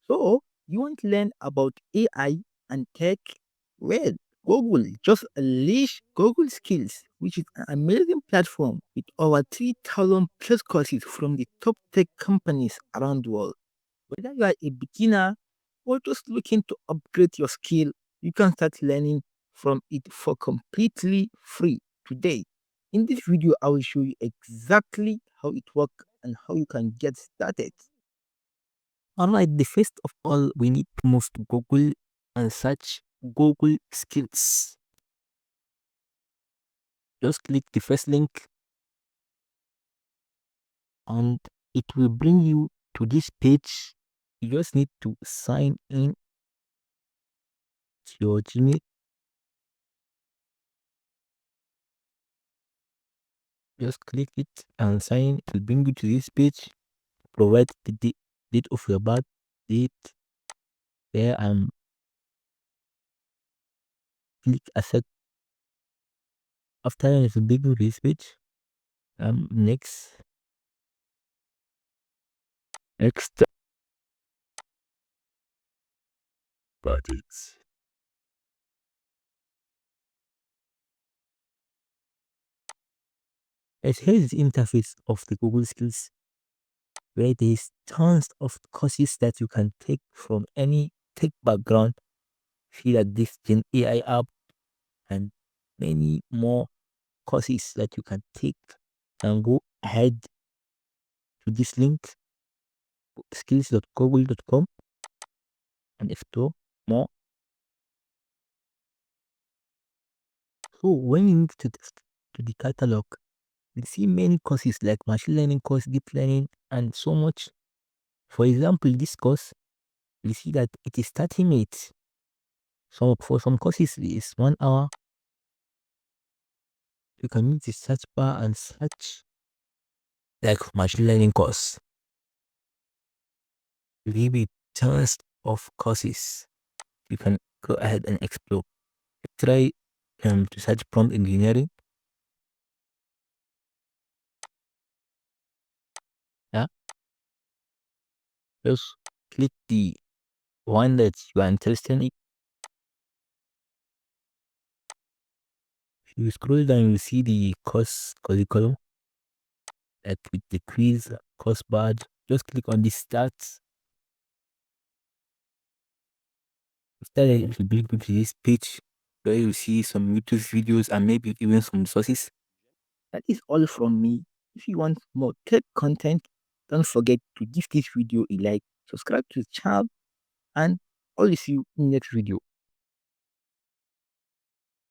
So, you want to learn about AI and tech? Well, Google just unleash Google Skills, which is an amazing platform with over 3,000 plus courses from the top tech companies around the world. Whether you are a beginner or just looking to upgrade your skill, you can start learning from it for completely free today. In this video, I will show you exactly how it works and how you can get started. Alright, the first of all, we need to move to Google and search Google Skills. Just click the first link and it will bring you to this page. You just need to sign in to your Gmail. Just click it and sign. It will bring you to this page. Provide the date of your birth date there and click accept. After that, it will bring you to this page. Next, next, budgets. Yes, here is the interface of the Google Skills, where there is tons of courses that you can take from any tech background. See that this Gen AI app and many more courses that you can take. And go ahead to this link, skills.google.com, and explore more. So when you move to the catalog, you see many courses like machine learning course, deep learning, and so much. For example, this course, you see that it is 30 minutes. So for some courses, it is 1 hour. You can use the search bar and search like machine learning course. Give it tons of courses. You can go ahead and explore. Try to search prompt engineering. Yeah, just click the one that you are interested in. If you scroll down, you see the course curriculum, like with the quiz, course badge. Just click on the stats. After that, it will bring you to this page where you see some YouTube videos and maybe even some sources. That is all from me. If you want more tech content, don't forget to give this video a like, subscribe to the channel, and I'll see you in next video.